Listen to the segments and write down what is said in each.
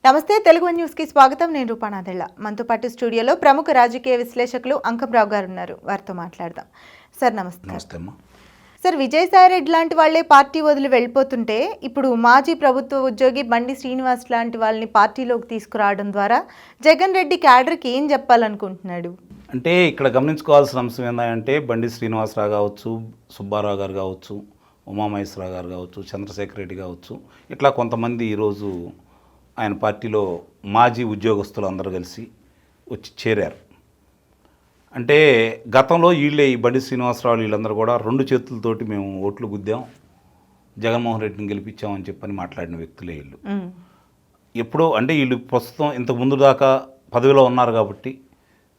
నమస్తే Telugu one news కి స్వాగతం. నేను రూపానాథెళ్ళ. మనతో పాటు స్టూడియోలో ప్రముఖ రాజకీయ విశ్లేషకులు అంకంరావు గారు ఉన్నారు. వారితో మాట్లాడదాం. సార్ నమస్తే. నమస్తే అమ్మా. సార్, విజయసాయి రెడ్డి లాంటి వాళ్ళే పార్టీ వదిలి వెళ్ళిపోతుంటే ఇప్పుడు మాజీ ప్రభుత్వ ఉద్యోగి బండి శ్రీనివాస్ లాంటి వాళ్ళని పార్టీలోకి తీసుకురావడం ద్వారా జగన్ రెడ్డి క్యాడర్కి ఏం చెప్పాలనుకుంటున్నాడు? అంటే ఇక్కడ గమనించుకోవాల్సిన అంశం ఏంటంటే బండి శ్రీనివాసరావు కావచ్చు, సుబ్బారావు గారు కావచ్చు, ఉమామహేశ్వరరావు గారు కావచ్చు, చంద్రశేఖర్ రెడ్డి కావచ్చు, ఇట్లా కొంతమంది ఈరోజు ఆయన పార్టీలో మాజీ ఉద్యోగస్తులు అందరూ కలిసి వచ్చి చేరారు. అంటే గతంలో వీళ్ళే ఈ బండి శ్రీనివాసరావు వీళ్ళందరూ కూడా 2 చేతులతోటి మేము ఓట్లు గుద్దాం, జగన్మోహన్ రెడ్డిని గెలిపించామని చెప్పని మాట్లాడిన వ్యక్తులే వీళ్ళు. ఎప్పుడో అంటే వీళ్ళు ప్రస్తుతం ఇంతకు ముందు దాకా పదవిలో ఉన్నారు కాబట్టి,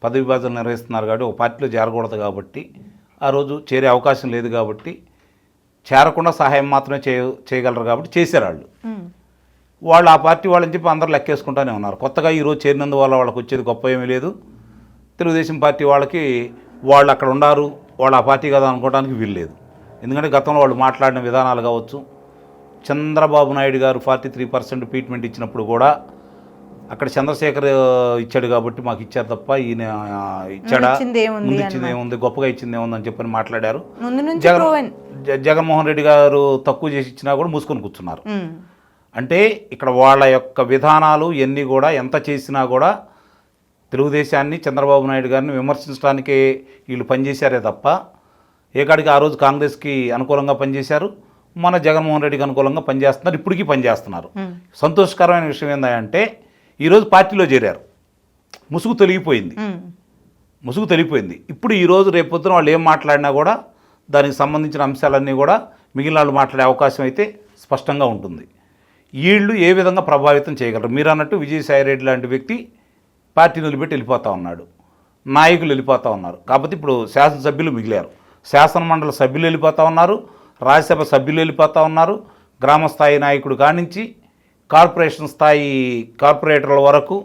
పదవి బాధ్యతలు నిర్వహిస్తున్నారు కాబట్టి, ఒక పార్టీలో చేరకూడదు కాబట్టి, ఆ రోజు చేరే అవకాశం లేదు కాబట్టి, చేరకుండా సహాయం మాత్రమే చేయగలరు కాబట్టి చేశారు వాళ్ళు ఆ పార్టీ వాళ్ళని చెప్పి అందరూ లెక్కేసుకుంటూనే ఉన్నారు. కొత్తగా ఈరోజు చేరినందువల్ల వాళ్ళకి వచ్చేది గొప్ప ఏమీ లేదు. తెలుగుదేశం పార్టీ వాళ్ళకి వాళ్ళు అక్కడ ఉన్నారు, వాళ్ళు ఆ పార్టీ కదా అనుకోవడానికి వీల్లేదు. ఎందుకంటే గతంలో వాళ్ళు మాట్లాడిన విధానాలు కావచ్చు, చంద్రబాబు నాయుడు గారు 43% ట్రీట్మెంట్ ఇచ్చినప్పుడు కూడా అక్కడ చంద్రశేఖర్ ఇచ్చాడు కాబట్టి మాకు ఇచ్చారు తప్ప ఈయన ఇచ్చాడా, ముందు ఇచ్చింది ఏముంది, గొప్పగా ఇచ్చింది ఏముంది అని చెప్పని మాట్లాడారు. జగన్మోహన్ రెడ్డి గారు తక్కువ చేసి ఇచ్చినా కూడా మూసుకొని కూర్చున్నారు. అంటే ఇక్కడ వాళ్ళ యొక్క విధానాలు ఎన్ని కూడా ఎంత చేసినా కూడా తెలుగుదేశాన్ని, చంద్రబాబు నాయుడు గారిని విమర్శించడానికే వీళ్ళు పనిచేశారే తప్ప ఏకాడికి ఆ రోజు కాంగ్రెస్కి అనుకూలంగా పనిచేశారు, మన జగన్మోహన్ రెడ్డికి అనుకూలంగా పనిచేస్తున్నారు, ఇప్పటికీ పనిచేస్తున్నారు. సంతోషకరమైన విషయం ఏంటంటే ఈరోజు పార్టీలో చేరారు, ముసుగు తొలిగిపోయింది. ఇప్పుడు ఈరోజు రేపొద్దున వాళ్ళు ఏం మాట్లాడినా కూడా దానికి సంబంధించిన అంశాలన్నీ కూడా మిగిలిన వాళ్ళు మాట్లాడే అవకాశం అయితే స్పష్టంగా ఉంటుంది. వీళ్ళు ఏ విధంగా ప్రభావితం చేయగలరు? మీరు అన్నట్టు విజయసాయి రెడ్డి లాంటి వ్యక్తి పార్టీని వదిలిపెట్టి వెళ్ళిపోతూ ఉన్నాడు, నాయకులు వెళ్ళిపోతూ ఉన్నారు. కాబట్టి ఇప్పుడు శాసనసభ్యులు మిగిలారు, శాసనమండలి సభ్యులు వెళ్ళిపోతూ ఉన్నారు, రాజ్యసభ సభ్యులు వెళ్ళిపోతూ ఉన్నారు, గ్రామస్థాయి నాయకుడు కానించి కార్పొరేషన్ స్థాయి కార్పొరేటర్ల వరకు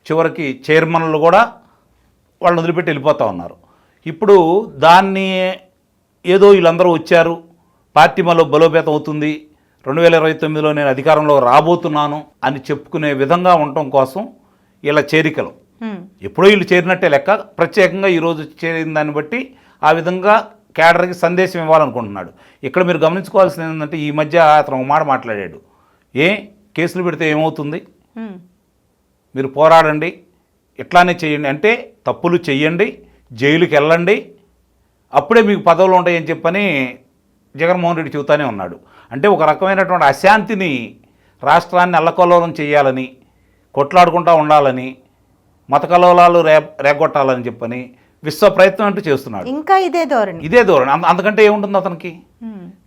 చివరికి చైర్మన్లు కూడా వాళ్ళని వదిలిపెట్టి వెళ్ళిపోతూ ఉన్నారు. ఇప్పుడు దాన్ని ఏదో వీళ్ళందరూ వచ్చారు, పార్టీ మళ్ళీ బలోపేతం అవుతుంది, 2029లో నేను అధికారంలో రాబోతున్నాను అని చెప్పుకునే విధంగా ఉండటం కోసం వీళ్ళ చేరికలు. ఎప్పుడో వీళ్ళు చేరినట్టే లెక్క, ప్రత్యేకంగా ఈరోజు చేరిన దాన్ని బట్టి ఆ విధంగా క్యాడర్కి సందేశం ఇవ్వాలనుకుంటున్నాడు. ఇక్కడ మీరు గమనించుకోవాల్సింది ఏంటంటే ఈ మధ్య అతను ఒక మాట మాట్లాడాడు, కేసులు పెడితే ఏమవుతుంది, మీరు పోరాడండి, ఇట్లానే చేయండి, అంటే తప్పులు చెయ్యండి, జైలుకి వెళ్ళండి, అప్పుడే మీకు పదవులు ఉంటాయని చెప్పని జగన్మోహన్ రెడ్డి చెబుతానే ఉన్నాడు. అంటే ఒక రకమైనటువంటి అశాంతిని రాష్ట్రాన్ని అల్లకల్లోలం చేయాలని, కొట్లాడుకుంటూ ఉండాలని, మత కల్లోలాలు రేగొట్టాలని చెప్పని విశ్వ ప్రయత్నం అంటూ చేస్తున్నాడు. ఇంకా ఇదే ధోరణి. అందుకంటే ఏముంటుంది అతనికి?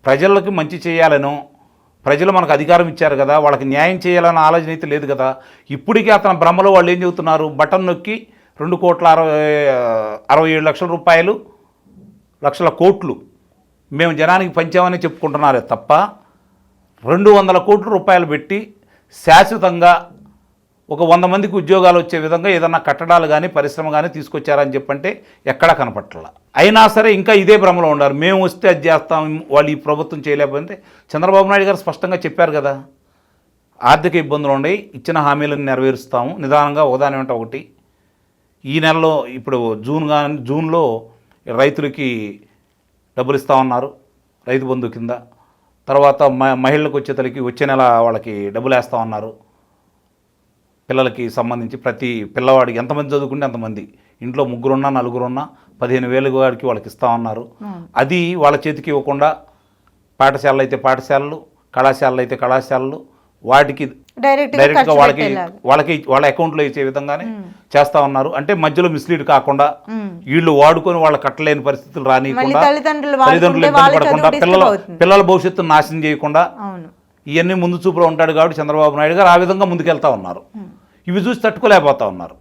ప్రజలకు మంచి చేయాలనో, ప్రజలు మనకు అధికారం ఇచ్చారు కదా, వాళ్ళకి న్యాయం చేయాలన్న ఆలోచన అయితే లేదు కదా. ఇప్పటికీ అతని భ్రమలో వాళ్ళు ఏం చెబుతున్నారు, బటన్ నొక్కి 2,67,00,000 రూపాయలు, లక్షల కోట్లు మేము జనానికి పంచామని చెప్పుకుంటున్నారే తప్ప 200 కోట్ల రూపాయలు పెట్టి శాశ్వతంగా ఒక 100 మందికి ఉద్యోగాలు వచ్చే విధంగా ఏదన్నా కట్టడాలు కానీ పరిశ్రమ కానీ తీసుకొచ్చారని చెప్పంటే ఎక్కడా కనపట్ల. అయినా సరే ఇంకా ఇదే భ్రమలో ఉన్నారు, మేము వస్తే అది చేస్తాం, వాళ్ళు ఈ ప్రభుత్వం చేయలేకపోతే. చంద్రబాబు నాయుడు గారు స్పష్టంగా చెప్పారు కదా, ఆర్థిక ఇబ్బందులు ఉన్నాయి, ఇచ్చిన హామీలను నెరవేరుస్తాము నిదానంగా, ఒకదాని వెంట ఒకటి. ఈ నెలలో ఇప్పుడు జూన్లో రైతులకి డబ్బులు ఇస్తూ ఉన్నారు, రైతు బంధు కింద. తర్వాత మహిళలకు వచ్చేతలకి వచ్చే నెల వాళ్ళకి డబ్బులు వేస్తూ ఉన్నారు. పిల్లలకి సంబంధించి ప్రతి పిల్లవాడికి ఎంతమంది చదువుకుంటే అంతమంది, ఇంట్లో 3 ఉన్నా 4 ఉన్నా 15,000 వాడికి వాళ్ళకి ఇస్తూ ఉన్నారు. అది వాళ్ళ చేతికి ఇవ్వకుండా పాఠశాలలు అయితే పాఠశాలలు, కళాశాలలు అయితే కళాశాలలు, వాటికి డైరెక్ట్గా వాళ్ళ అకౌంట్లో ఇచ్చే విధంగానే చేస్తూ ఉన్నారు. అంటే మధ్యలో మిస్లీడ్ కాకుండా, వీళ్ళు వాడుకొని వాళ్ళ కట్టలేని పరిస్థితులు రానియకుండా, తల్లిదండ్రులు ఇబ్బంది పడకుండా, పిల్లల భవిష్యత్తును నాశనం చేయకుండా ఇవన్నీ ముందు చూపులో ఉంటాడు కాబట్టి చంద్రబాబు నాయుడు గారు ఆ విధంగా ముందుకెళ్తా ఉన్నారు. ఇవి చూసి తట్టుకోలేకపోతా ఉన్నారు.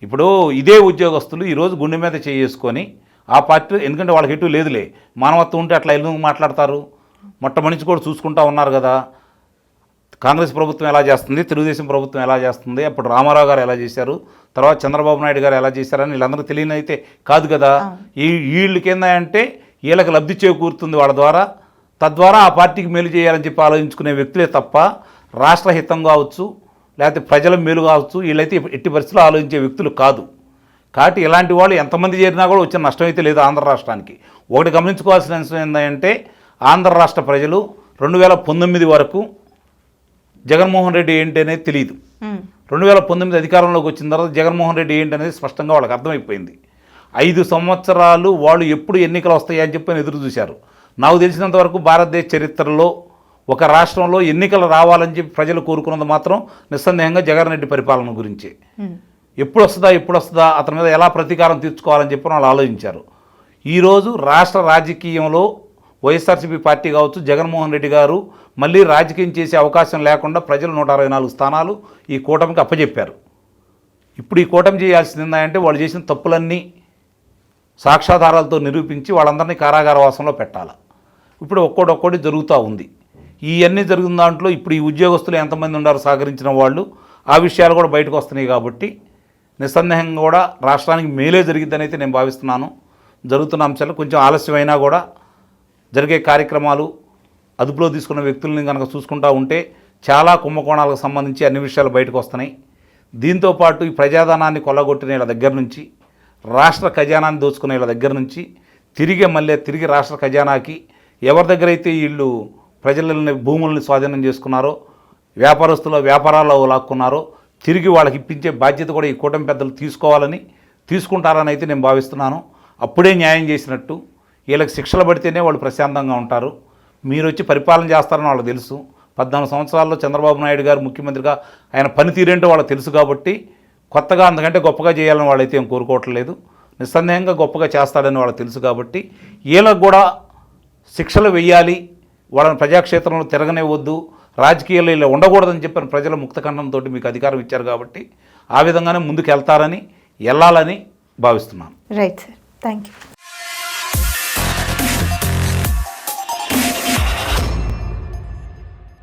ఇప్పుడు ఇదే ఉద్యోగస్తులు ఈరోజు గుండె మీద చేసుకొని ఆ పార్టీ, ఎందుకంటే వాళ్ళకి ఎటు లేదులే, మానవత్వం ఉంటే అట్లా ఎందుకు మాట్లాడతారు? మొట్టమొదటి కూడా చూసుకుంటా ఉన్నారు కదా, కాంగ్రెస్ ప్రభుత్వం ఎలా చేస్తుంది, తెలుగుదేశం ప్రభుత్వం ఎలా చేస్తుంది, అప్పుడు రామారావు గారు ఎలా చేశారు, తర్వాత చంద్రబాబు నాయుడు గారు ఎలా చేశారని వీళ్ళందరూ తెలియని అయితే కాదు కదా. వీళ్ళకి ఏందంటే వీళ్ళకి లబ్ధి చేకూరుతుంది వాళ్ళ ద్వారా, తద్వారా ఆ పార్టీకి మేలు చేయాలని చెప్పి ఆలోచించుకునే వ్యక్తులే తప్ప రాష్ట్ర హితం కావచ్చు, లేకపోతే ప్రజల మేలు కావచ్చు, వీళ్ళైతే ఎట్టి పరిస్థితుల్లో ఆలోచించే వ్యక్తులు కాదు. కాబట్టి ఇలాంటి వాళ్ళు ఎంతమంది చేరినా కూడా వచ్చిన నష్టం అయితే లేదు ఆంధ్ర రాష్ట్రానికి. ఒకటి గమనించుకోవాల్సిన అంశం ఏంటంటే ఆంధ్ర రాష్ట్ర ప్రజలు 2019 వరకు జగన్మోహన్ రెడ్డి ఏంటి అనేది తెలియదు. 2019 అధికారంలోకి వచ్చిన తర్వాత జగన్మోహన్ రెడ్డి ఏంటి అనేది స్పష్టంగా వాళ్ళకి అర్థమైపోయింది. 5 సంవత్సరాలు వాళ్ళు ఎప్పుడు ఎన్నికలు వస్తాయని చెప్పి ఎదురు చూశారు. నాకు తెలిసినంత వరకు భారతదేశ చరిత్రలో ఒక రాష్ట్రంలో ఎన్నికలు రావాలని చెప్పి ప్రజలు కోరుకున్నది మాత్రం నిస్సందేహంగా జగన్ రెడ్డి పరిపాలన గురించి. ఎప్పుడు వస్తుందా అతని మీద ఎలా ప్రతీకారం తీర్చుకోవాలని చెప్పి వాళ్ళు ఆలోచించారు. ఈరోజు రాష్ట్ర రాజకీయంలో వైఎస్ఆర్సీపీ పార్టీ కావచ్చు, జగన్మోహన్ రెడ్డి గారు మళ్ళీ రాజకీయం చేసే అవకాశం లేకుండా ప్రజలు 164 స్థానాలు ఈ కూటమికి అప్పచెప్పారు. ఇప్పుడు ఈ కూటమి చేయాల్సింది ఏంటంటే వాళ్ళు చేసిన తప్పులన్నీ సాక్ష్యాధారాలతో నిరూపించి వాళ్ళందరినీ కారాగార వాసంలో పెట్టాలి. ఇప్పుడు ఒక్కోటి జరుగుతూ ఉంది. ఇవన్నీ జరిగిన దాంట్లో ఇప్పుడు ఈ ఉద్యోగస్తులు ఎంతమంది ఉన్నారు సహకరించిన వాళ్ళు, ఆ విషయాలు కూడా బయటకు వస్తున్నాయి. కాబట్టి నిస్సందేహంగా కూడా రాష్ట్రానికి మేలే జరిగిద్దని అయితే నేను భావిస్తున్నాను. జరుగుతున్న అంశాలు కొంచెం ఆలస్యమైనా కూడా జరిగే కార్యక్రమాలు అదుపులో తీసుకున్న వ్యక్తుల్ని కనుక చూసుకుంటూ ఉంటే చాలా కుంభకోణాలకు సంబంధించి అన్ని విషయాలు బయటకు వస్తున్నాయి. దీంతోపాటు ఈ ప్రజాధనాన్ని కొల్లగొట్టిన వీళ్ళ దగ్గర నుంచి, రాష్ట్ర ఖజానాన్ని దోచుకునే వీళ్ళ దగ్గర నుంచి తిరిగి రాష్ట్ర ఖజానాకి ఎవరి దగ్గర అయితే వీళ్ళు ప్రజలని భూములని స్వాధీనం చేసుకున్నారో, వ్యాపారస్తుల వ్యాపారాల్లో లాక్కున్నారో తిరిగి వాళ్ళకి ఇప్పించే బాధ్యత కూడా ఈ కూటమి పెద్దలు తీసుకుంటారని అయితే నేను భావిస్తున్నాను. అప్పుడే న్యాయం చేసినట్టు. వీళ్ళకి శిక్షలు పడితేనే వాళ్ళు ప్రశాంతంగా ఉంటారు. మీరు వచ్చి పరిపాలన చేస్తారని వాళ్ళకి తెలుసు. 14 సంవత్సరాల్లో చంద్రబాబు నాయుడు గారు ముఖ్యమంత్రిగా ఆయన పనితీరేంటో వాళ్ళకి తెలుసు. కాబట్టి కొత్తగా అంతకంటే గొప్పగా చేయాలని వాళ్ళైతే ఏం కోరుకోవట్లేదు. నిస్సందేహంగా గొప్పగా చేస్తాడని వాళ్ళకి తెలుసు. కాబట్టి వీళ్ళకు కూడా శిక్షలు వెయ్యాలి, వాళ్ళని ప్రజాక్షేత్రంలో తిరగనివ్వద్దు, రాజకీయాల్లో ఇలా ఉండకూడదని చెప్పిన ప్రజల ముక్తఖండంతో మీకు అధికారం ఇచ్చారు. కాబట్టి ఆ విధంగానే ముందుకు వెళ్ళాలని భావిస్తున్నాను. Right sir, thank you.